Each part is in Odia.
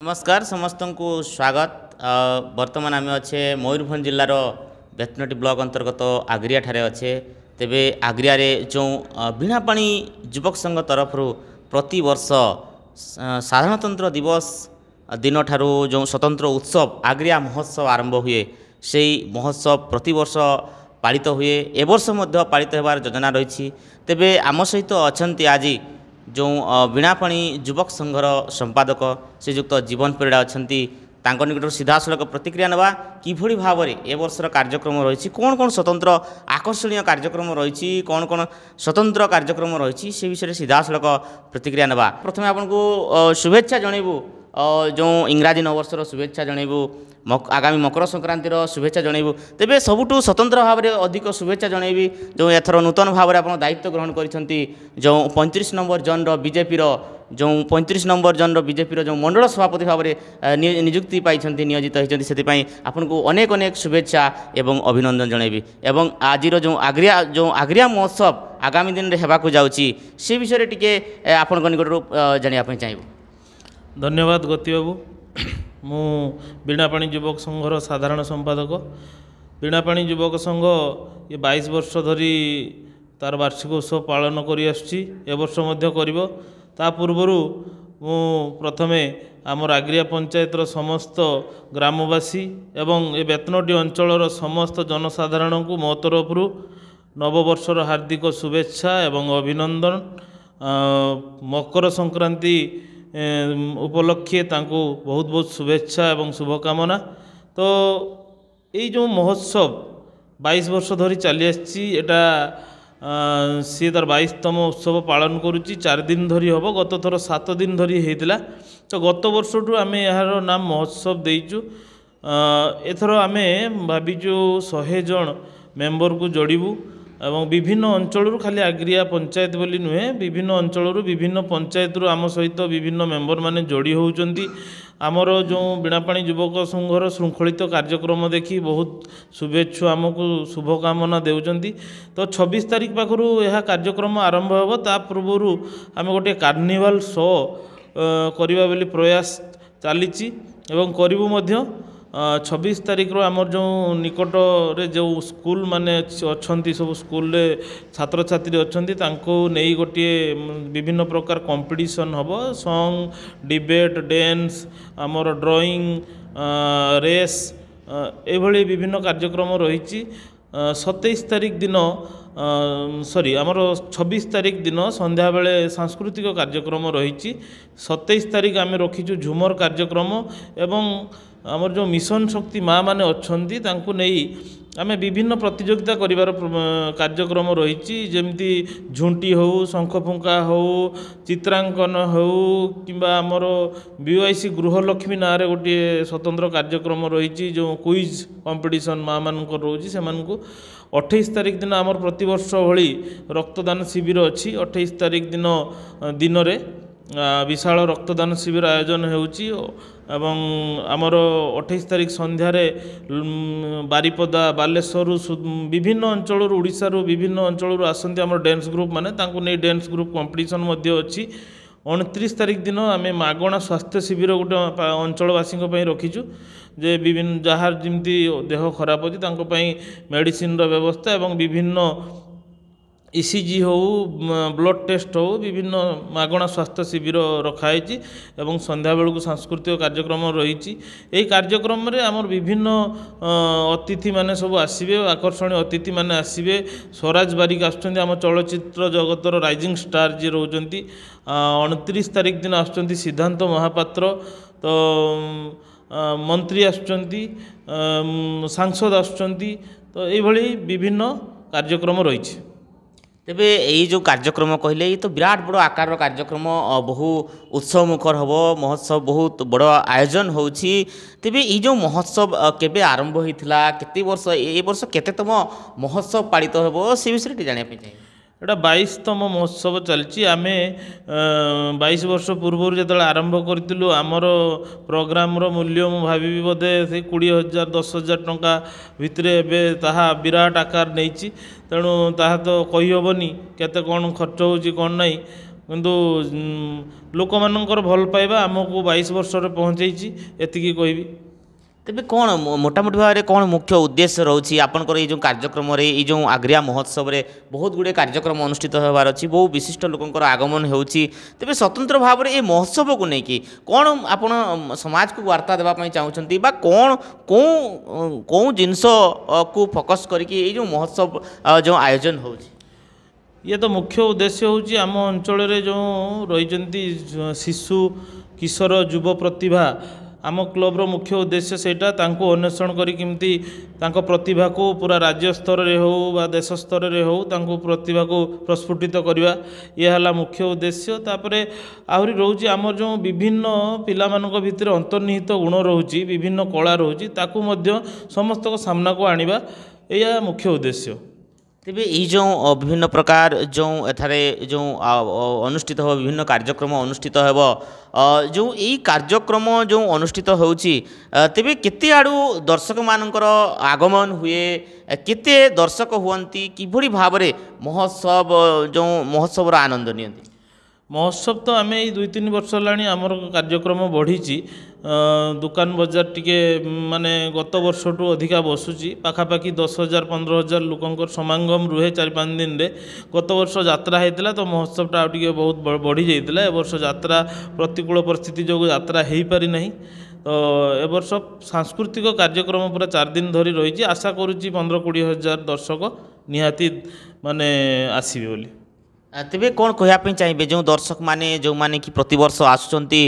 नमस्कार समस्त को स्वागत। वर्तमान आम अच्छे मयूरभंज जिलार बेतनटी ब्लॉक अंतर्गत आग्रिया ठारे अच्छे। तेबे आग्रिया रे जो बीणापाणी युवक संघ तरफ प्रति वर्ष साधारणतंत्र दिवस दिन ठारू जो स्वतंत्र उत्सव आग्रिया महोत्सव आरंभ हुए से महोत्सव प्रति वर्ष पालित हुए। ए वर्ष मध्य पालित होबार योजना रही। तेबे आम सहित अच्छा आज जो बीणापाणी युवक संघर संपादक श्रीजुक्त जीवन परिड़ा अच्छा निकट सीधा सड़क प्रतिक्रिया नवा किभली भाव में ए वर्षर कार्यक्रम रही कौन कौन स्वतंत्र आकर्षणीय कार्यक्रम रही कौन कौन स्वतंत्र कार्यक्रम रही से विषय सीधा सड़क प्रतिक्रिया नवा। प्रथम आपन को शुभेच्छा जनइबू जो इंग्राजी नववर्षर शुभेच्छा जनइबू आगामी मकर संक्रांतिर शुभेच्छा जनइबू। तेबे सबुठू स्वतंत्र भाव में अधिक शुभेच्छा जनइबी जो एथर नूतन भाव में आप दायित्व ग्रहण करिसेंती जो 35 नंबर जन बीजेपी जो 35 नंबर जन बीजेपी जो मंडल सभापति भाव में नियुक्ति पाई नियोजित होती से आपन को अनेक अनेक शुभेच्छा एवं अभिनंदन जनइबी। एवं आज जो आग्रिया महोत्सव आगामी दिन में होगा जाऊँगी से विषय टी आपण निकट जानापी चाहिए। धन्यवाद गति बाबू। मु बीणापाणी युवक संघर साधारण संपादक। बीणापाणी युवक संघ ये 22 वर्ष धरी तार वार्षिक उत्सव पालन करी आसुची ए वर्ष मध्य करिवो। ता पूर्वरु मु प्रथमे आमर आग्रिया पंचायतर समस्त ग्रामवासी एवं ए बेतनटी अंचलर समस्त जनसाधारण को मो तरफरु नववर्षर हार्दिक शुभेच्छा एवं अभिनंदन। मकर संक्रांति उपलक्षे तांको बहुत बहुत शुभेच्छा एवं शुभकामना। तो ये जो महोत्सव 22 वर्ष धरी चली आसी एटा सी तार 22तम उत्सव पालन करुच्ची 4 दिन धरी हम गत थर 7 दिन धरी होता। तो गत वर्षठू आम यार नाम महोत्सव देचु। एथर आम भाविचु 100 जन मेंबर को जोड़बू एवं विभिन्न अंचल खाली आग्रिया पंचायत बोली नुहे विभिन्न अंचल विभिन्न पंचायत आम सहित विभिन्न मेंबर माने जोड़ी होउचंती। आमर जो बीणापाणी युवक संघर श्रृंखलित कार्यक्रम देखी बहुत शुभेच्छा आमको शुभकामना देउचंती। तो 26 तारीख पाखरु यह कार्यक्रम आरंभ होब। ता पूर्व आम गोटे कार्निवाल शो करबा बोली प्रयास चली एवं करिवु मध्य। 26 तारीख रो आमर जो निकट रे जो स्कूल माने अच्छी सब स्कूल रे छात्र छात्री अच्छी तांको नहीं गोटे विभिन्न प्रकार कंपटीशन हम सॉन्ग डिबेट डांस आमर ड्राइंग रेस एभली विभिन्न कार्यक्रम रही। 27 तारीख दिन सॉरी आमर 26 तारीख दिन संध्या बेले सांस्कृतिक कार्यक्रम रही। 27 तारीख आम रखीचु झुमर कार्यक्रम एवं आमर जो मिशन शक्ति माँ माने अच्छी तांको नहीं आम विभिन्न प्रतियोगिता करिवार कार्यक्रम रही जमती झुंटी हो शंख फुंका हो चित्रांकन हो किंबा आमर बीओआईसी गृहलक्ष्मी ना रे गोटे स्वतंत्र कार्यक्रम रही जो क्विज कंपटीशन माँ मान रोचे से 28 तारीख दिन आमर प्रतिवर्ष भली रक्तदान शिविर अच्छी। 28 तारीख दिन रे विशाल रक्तदान शिविर आयोजन होउची एवं आमर 28 तारीख संध्यारे बारिपदा बालेश्वर विभिन्न अंचल ओडिशा विभिन्न अंचल आसंती आमर डांस ग्रुप माने तांको नै डांस ग्रुप कंपटीशन मध्य अच्छी। 29 तारीख दिन आम मागणा स्वास्थ्य शिविर गोटे अंचलवासी रखीचु जे विभिन्न जहाँ जमी देह खराब अच्छी मेडिसिन व्यवस्था एवं विभिन्न ईसीजी हो ब्लड टेस्ट हो विभिन्न मागणा स्वास्थ्य शिविर रखाई एवं संध्या बेलू सांस्कृतिक कार्यक्रम रही। यही कार्यक्रम रे आमर विभिन्न अतिथि माने सब आसबे आकर्षणीय अतिथि माने आसबे। स्वराज बारिक आसुचंती आम चलचित्र जगतर राइजिंग स्टार जी रोचंती। 29 तारीख दिन आसुचंती सिद्धांत महापात्र। तो मंत्री आसुचंती सांसद आसुचंती। तो ये विभिन्न कार्यक्रम रही। तेबे यही जो कार्यक्रम कहले ये तो विराट बड़ आकार कार्यक्रम बहु उत्सव मुखर हम महोत्सव बहुत बड़ आयोजन होची। तेबे ये जो महोत्सव केबे आरंभ होइथिला केते वर्ष ए वर्ष केतेतम महोत्सव पालित होबो से विषय जानिया पे चाहिए। एटा 22तम महोत्सव चलची। आम 22 वर्ष पूर्व जो आरंभ करूँ आमर प्रोग्राम रो मूल्य मु भावी बोधे से 20,000 10,000 टंका भितर एवं ताहा विराट आकार नहीं तेणु ताहा तो कहीहबनी केते कौन खर्च होची कौन नहीं କିନ୍ତୁ ଲୋକମାନଙ୍କର ଭଲ ପାଇବା ଆମକୁ 22 ବର୍ଷରେ ପହଞ୍ଚେଇଛି ଏତିକି କହିବି। ତେବେ କ'ଣ ମୋଟାମୋଟି ଭାବରେ କ'ଣ ମୁଖ୍ୟ ଉଦ୍ଦେଶ୍ୟ ରହୁଛି ଆପଣଙ୍କର ଏଇ ଯେଉଁ କାର୍ଯ୍ୟକ୍ରମରେ ଏଇ ଯେଉଁ ଆଗ୍ରିଆ ମହୋତ୍ସବରେ ବହୁତ ଗୁଡ଼ିଏ କାର୍ଯ୍ୟକ୍ରମ ଅନୁଷ୍ଠିତ ହେବାର ଅଛି, ବହୁ ବିଶିଷ୍ଟ ଲୋକଙ୍କର ଆଗମନ ହେଉଛି। ତେବେ ସ୍ୱତନ୍ତ୍ର ଭାବରେ ଏ ମହୋତ୍ସବକୁ ନେଇକି କ'ଣ ଆପଣ ସମାଜକୁ ବାର୍ତ୍ତା ଦେବା ପାଇଁ ଚାହୁଁଛନ୍ତି ବା କ'ଣ କେଉଁ ଜିନିଷକୁ ଫୋକସ୍ କରିକି ଏଇ ଯେଉଁ ମହୋତ୍ସବ ଯେଉଁ ଆୟୋଜନ ହେଉଛି? ଇଏ ତ ମୁଖ୍ୟ ଉଦ୍ଦେଶ୍ୟ ହେଉଛି ଆମ ଅଞ୍ଚଳରେ ଯେଉଁ ରହିଛନ୍ତି ଶିଶୁ କିଶୋର ଯୁବ ପ୍ରତିଭା, ଆମ କ୍ଲବ୍ର ମୁଖ୍ୟ ଉଦ୍ଦେଶ୍ୟ ସେଇଟା, ତାଙ୍କୁ ଅନ୍ୱେଷଣ କରି କେମିତି ତାଙ୍କ ପ୍ରତିଭାକୁ ପୁରା ରାଜ୍ୟ ସ୍ତରରେ ହେଉ ବା ଦେଶ ସ୍ତରରେ ହେଉ ତାଙ୍କୁ ପ୍ରତିଭାକୁ ପ୍ରସ୍ଫୁଟିତ କରିବା, ଇଏ ହେଲା ମୁଖ୍ୟ ଉଦ୍ଦେଶ୍ୟ। ତାପରେ ଆହୁରି ରହୁଛି ଆମର ଯେଉଁ ବିଭିନ୍ନ ପିଲାମାନଙ୍କ ଭିତରେ ଅନ୍ତର୍ନିହିତ ଗୁଣ ରହୁଛି, ବିଭିନ୍ନ କଳା ରହୁଛି, ତାକୁ ମଧ୍ୟ ସମସ୍ତଙ୍କ ସାମ୍ନାକୁ ଆଣିବା, ଏହା ମୁଖ୍ୟ ଉଦ୍ଦେଶ୍ୟ। ତେବେ ଏଇ ଯେଉଁ ବିଭିନ୍ନ ପ୍ରକାର ଯେଉଁ ଏଠାରେ ଯେଉଁ ଅନୁଷ୍ଠିତ ହେବ, ବିଭିନ୍ନ କାର୍ଯ୍ୟକ୍ରମ ଅନୁଷ୍ଠିତ ହେବ, ଯେଉଁ ଏଇ କାର୍ଯ୍ୟକ୍ରମ ଯେଉଁ ଅନୁଷ୍ଠିତ ହେଉଛି, ତେବେ କେତେ ଆଡ଼ୁ ଦର୍ଶକମାନଙ୍କର ଆଗମନ ହୁଏ, କେତେ ଦର୍ଶକ ହୁଅନ୍ତି, କିଭଳି ଭାବରେ ମହୋତ୍ସବର ଆନନ୍ଦ ନିଅନ୍ତି? ମହୋତ୍ସବ ତ ଆମେ ଏଇ 2-3 ବର୍ଷ ହେଲାଣି ଆମର କାର୍ଯ୍ୟକ୍ରମ ବଢ଼ିଛି। ଦୋକାନ ବଜାର ଟିକେ ମାନେ ଗତ ବର୍ଷଠୁ ଅଧିକା ବସୁଛି, ପାଖାପାଖି 10,000-15,000 ଲୋକଙ୍କର ସମାଗମ ରୁହେ 4-5 ଦିନରେ। ଗତ ବର୍ଷ ଯାତ୍ରା ହେଇଥିଲା ତ ମହୋତ୍ସବଟା ଆଉ ଟିକେ ବହୁତ ବଢ଼ି ଯାଇଥିଲା। ଏ ବର୍ଷ ଯାତ୍ରା ପ୍ରତିକୂଳ ପରିସ୍ଥିତି ଯୋଗୁଁ ଯାତ୍ରା ହେଇପାରି ନାହିଁ। ତ ଏ ବର୍ଷ ସାଂସ୍କୃତିକ କାର୍ଯ୍ୟକ୍ରମ ପୁରା 4 ଦିନ ଧରି ରହିଛି। ଆଶା କରୁଛି 15-20 ହଜାର ଦର୍ଶକ ନିହାତି ମାନେ ଆସିବେ ବୋଲି। ତେବେ କ'ଣ କହିବା ପାଇଁ ଚାହିଁବେ ଯେଉଁ ଦର୍ଶକମାନେ ଯେଉଁମାନେ କି ପ୍ରତିବର୍ଷ ଆସୁଛନ୍ତି,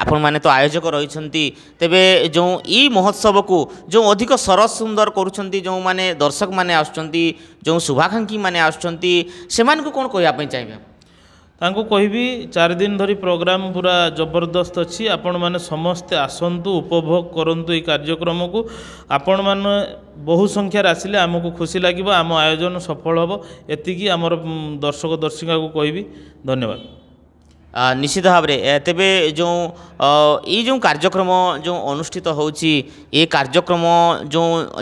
ଆପଣମାନେ ତ ଆୟୋଜକ ରହିଛନ୍ତି, ତେବେ ଯେଉଁ ଏଇ ମହୋତ୍ସବକୁ ଯେଉଁ ଅଧିକ ସରସ ସୁନ୍ଦର କରୁଛନ୍ତି, ଯେଉଁମାନେ ଦର୍ଶକମାନେ ଆସୁଛନ୍ତି, ଯେଉଁ ଶୁଭାକାଂକ୍ଷୀମାନେ ଆସୁଛନ୍ତି, ସେମାନଙ୍କୁ କ'ଣ କହିବା ପାଇଁ ଚାହିଁବେ? ତାଙ୍କୁ କହିବି 4 ଦିନ ଧରି ପ୍ରୋଗ୍ରାମ ପୁରା ଜବରଦସ୍ତ ଅଛି, ଆପଣମାନେ ସମସ୍ତେ ଆସନ୍ତୁ, ଉପଭୋଗ କରନ୍ତୁ ଏଇ କାର୍ଯ୍ୟକ୍ରମକୁ। ଆପଣମାନେ ବହୁ ସଂଖ୍ୟାରେ ଆସିଲେ ଆମକୁ ଖୁସି ଲାଗିବ, ଆମ ଆୟୋଜନ ସଫଳ ହେବ, ଏତିକି ଆମର ଦର୍ଶକ ଦର୍ଶିକାକୁ କହିବି। ଧନ୍ୟବାଦ। ନିଶ୍ଚିତ ଭାବରେ ତେବେ ଯେଉଁ କାର୍ଯ୍ୟକ୍ରମ ଯେଉଁ ଅନୁଷ୍ଠିତ ହେଉଛି, ଏ କାର୍ଯ୍ୟକ୍ରମ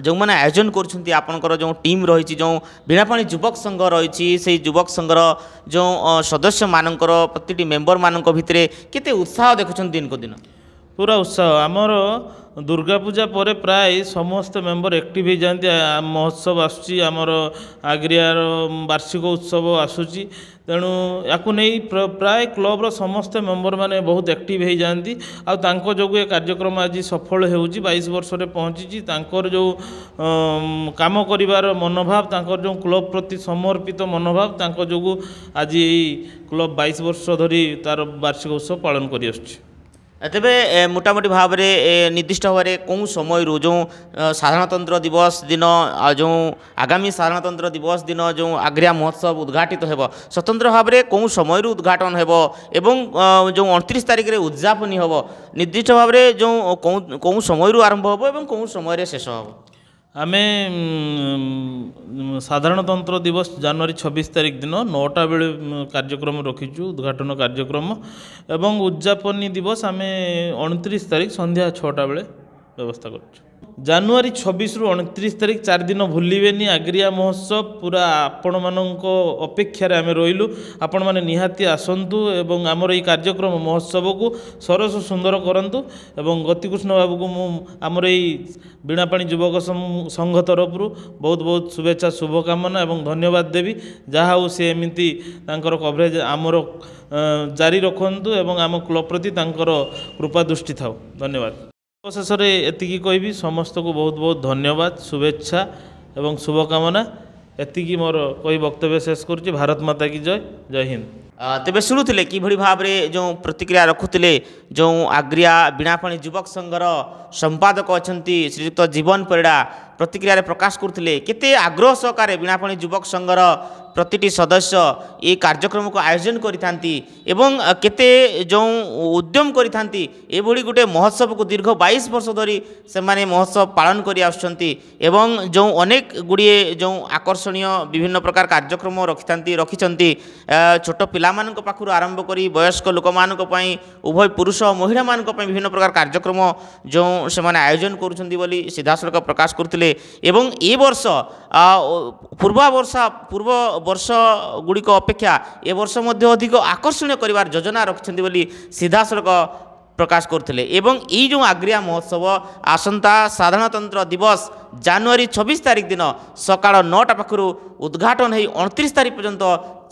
ଯେଉଁମାନେ ଆୟୋଜନ କରୁଛନ୍ତି, ଆପଣଙ୍କର ଯେଉଁ ଟିମ୍ ରହିଛି, ଯେଉଁ ବୀଣାପାଣି ଯୁବକ ସଂଘ ରହିଛି, ସେଇ ଯୁବକ ସଂଘର ଯେଉଁ ସଦସ୍ୟମାନଙ୍କର ପ୍ରତିଟି ମେମ୍ବରମାନଙ୍କ ଭିତରେ କେତେ ଉତ୍ସାହ ଦେଖୁଛନ୍ତି ଦିନକୁ ଦିନ? ପୁରା ଉତ୍ସାହ। ଆମର ଦୁର୍ଗା ପୂଜା ପରେ ପ୍ରାୟ ସମସ୍ତେ ମେମ୍ବର ଆକ୍ଟିଭ୍ ହେଇଯାଆନ୍ତି। ମହୋତ୍ସବ ଆସୁଛି, ଆମର ଆଗ୍ରିଆର ବାର୍ଷିକ ଉତ୍ସବ ଆସୁଛି, ତେଣୁ ୟାକୁ ନେଇ ପ୍ରାୟ କ୍ଲବ୍ର ସମସ୍ତେ ମେମ୍ବରମାନେ ବହୁତ ଆକ୍ଟିଭ୍ ହେଇଯାଆନ୍ତି। ଆଉ ତାଙ୍କ ଯୋଗୁଁ ଏ କାର୍ଯ୍ୟକ୍ରମ ଆଜି ସଫଳ ହେଉଛି, 22 ବର୍ଷରେ ପହଞ୍ଚିଛି। ତାଙ୍କର ଯେଉଁ କାମ କରିବାର ମନୋଭାବ, ତାଙ୍କର ଯେଉଁ କ୍ଲବ୍ ପ୍ରତି ସମର୍ପିତ ମନୋଭାବ, ତାଙ୍କ ଯୋଗୁଁ ଆଜି ଏଇ କ୍ଲବ୍ 22 ବର୍ଷ ଧରି ତା'ର ବାର୍ଷିକ ଉତ୍ସବ ପାଳନ କରିଆସୁଛି। ତେବେ ମୋଟାମୋଟି ଭାବରେ ନିର୍ଦ୍ଦିଷ୍ଟ ଭାବରେ କେଉଁ ସମୟରୁ ଯେଉଁ ସାଧାରଣତନ୍ତ୍ର ଦିବସ ଦିନ ଯେଉଁ ଆଗାମୀ ସାଧାରଣତନ୍ତ୍ର ଦିବସ ଦିନ ଯେଉଁ ଆଗ୍ରିଆ ମହୋତ୍ସବ ଉଦ୍ଘାଟିତ ହେବ, ସ୍ୱତନ୍ତ୍ର ଭାବରେ କେଉଁ ସମୟରୁ ଉଦ୍ଘାଟନ ହେବ ଏବଂ ଯେଉଁ 29 ତାରିଖରେ ଉଦ୍ଯାପନୀ ହେବ, ନିର୍ଦ୍ଦିଷ୍ଟ ଭାବରେ ଯେଉଁ କେଉଁ ସମୟରୁ ଆରମ୍ଭ ହେବ ଏବଂ କେଉଁ ସମୟରେ ଶେଷ ହେବ? ଆମେ ସାଧାରଣତନ୍ତ୍ର ଦିବସ ଜାନୁଆରୀ 26 ତାରିଖ ଦିନ 9ଟା ବେଳେ କାର୍ଯ୍ୟକ୍ରମ ରଖିଛୁ, ଉଦ୍ଘାଟନ କାର୍ଯ୍ୟକ୍ରମ, ଏବଂ ଉଦ୍ଯାପନୀ ଦିବସ ଆମେ 29 ତାରିଖ ସନ୍ଧ୍ୟା 6ଟା ବେଳେ ବ୍ୟବସ୍ଥା କରୁଛୁ। ଜାନୁଆରୀ 26ରୁ 29 ତାରିଖ 4 ଦିନ ଭୁଲିବେନି ଆଗ୍ରିଆ ମହୋତ୍ସବ। ପୁରା ଆପଣମାନଙ୍କ ଅପେକ୍ଷାରେ ଆମେ ରହିଲୁ, ଆପଣମାନେ ନିହାତି ଆସନ୍ତୁ ଏବଂ ଆମର ଏହି କାର୍ଯ୍ୟକ୍ରମ ମହୋତ୍ସବକୁ ସରସ ସୁନ୍ଦର କରନ୍ତୁ। ଏବଂ ଗତିକୃଷ୍ଣ ବାବୁକୁ ମୁଁ ଆମର ଏଇ ବୀଣାପାଣି ଯୁବକ ସଂଘ ତରଫରୁ ବହୁତ ବହୁତ ଶୁଭେଚ୍ଛା, ଶୁଭକାମନା ଏବଂ ଧନ୍ୟବାଦ ଦେବି। ଯାହା ହେଉ ସେ ଏମିତି ତାଙ୍କର କଭରେଜ ଆମର ଜାରି ରଖନ୍ତୁ ଏବଂ ଆମ କ୍ଲବ୍ ପ୍ରତି ତାଙ୍କର କୃପା ଦୃଷ୍ଟି ଥାଉ। ଧନ୍ୟବାଦ। ଶେଷରେ ଏତିକି କହିବି, ସମସ୍ତଙ୍କୁ ବହୁତ ବହୁତ ଧନ୍ୟବାଦ, ଶୁଭେଚ୍ଛା ଏବଂ ଶୁଭକାମନା। ଏତିକି ମୋର କହି ବକ୍ତବ୍ୟ ଶେଷ କରୁଛି। ଭାରତ ମାତା କି ଜୟ। ଜୟ ହିନ୍ଦ। ତେବେ ଶୁଣୁଥିଲେ କିଭଳି ଭାବରେ ଯେଉଁ ପ୍ରତିକ୍ରିୟା ରଖୁଥିଲେ ଯେଉଁ ଆଗ୍ରିଆ ବୀଣାପାଣି ଯୁବକ ସଂଘର ସମ୍ପାଦକ ଅଛନ୍ତି ଶ୍ରୀଯୁକ୍ତ ଜୀବନ ପରିଡ଼ା, ପ୍ରତିକ୍ରିୟାରେ ପ୍ରକାଶ କରୁଥିଲେ କେତେ ଆଗ୍ରହ ସହକାରେ ବୀଣାପାଣି ଯୁବକ ସଂଘର ପ୍ରତିଟି ସଦସ୍ୟ ଏ କାର୍ଯ୍ୟକ୍ରମକୁ ଆୟୋଜନ କରିଥାନ୍ତି ଏବଂ କେତେ ଯେଉଁ ଉଦ୍ୟମ କରିଥାନ୍ତି ଏଭଳି ଗୋଟେ ମହୋତ୍ସବକୁ ଦୀର୍ଘ 22 ବର୍ଷ ଧରି ସେମାନେ ମହୋତ୍ସବ ପାଳନ କରି ଆସୁଛନ୍ତି ଏବଂ ଯେଉଁ ଅନେକ ଗୁଡ଼ିଏ ଯେଉଁ ଆକର୍ଷଣୀୟ ବିଭିନ୍ନ ପ୍ରକାର କାର୍ଯ୍ୟକ୍ରମ ରଖିଛନ୍ତି ଛୋଟ ପିଲାମାନଙ୍କ ପାଖରୁ ଆରମ୍ଭ କରି ବୟସ୍କ ଲୋକମାନଙ୍କ ପାଇଁ, ଉଭୟ ପୁରୁଷ ଓ ମହିଳାମାନଙ୍କ ପାଇଁ ବିଭିନ୍ନ ପ୍ରକାର କାର୍ଯ୍ୟକ୍ରମ ଯେଉଁ ସେମାନେ ଆୟୋଜନ କରୁଛନ୍ତି ବୋଲି ସିଧାସଳଖ ପ୍ରକାଶ କରୁଥିଲେ। ଏବଂ ଏ ବର୍ଷ ପୂର୍ବ ବର୍ଷ ଗୁଡ଼ିକ ଅପେକ୍ଷା ଏ ବର୍ଷ ମଧ୍ୟ ଅଧିକ ଆକର୍ଷଣୀୟ କରିବାର ଯୋଜନା ରଖିଛନ୍ତି ବୋଲି ସିଧାସଳଖ ପ୍ରକାଶ କରୁଥିଲେ। ଏବଂ ଏଇ ଯେଉଁ ଆଗ୍ରିଆ ମହୋତ୍ସବ ଆସନ୍ତା ସାଧାରଣତନ୍ତ୍ର ଦିବସ ଜାନୁଆରୀ 26 ତାରିଖ ଦିନ ସକାଳ 9ଟା ପାଖରୁ ଉଦ୍ଘାଟନ ହୋଇ 29 ତାରିଖ ପର୍ଯ୍ୟନ୍ତ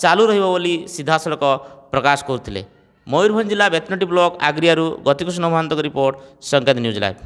ଚାଲୁ ରହିବ ବୋଲି ସିଧାସଳଖ ପ୍ରକାଶ କରୁଥିଲେ। ମୟୂରଭଞ୍ଜ ଜିଲ୍ଲା ବେତନଟୀ ବ୍ଲକ ଆଗ୍ରିଆରୁ ଗତିକୃଷ୍ଣ ମହାନ୍ତଙ୍କ ରିପୋର୍ଟ, ସଂକେତ ନ୍ୟୁଜ୍ ଲାଇଭ୍।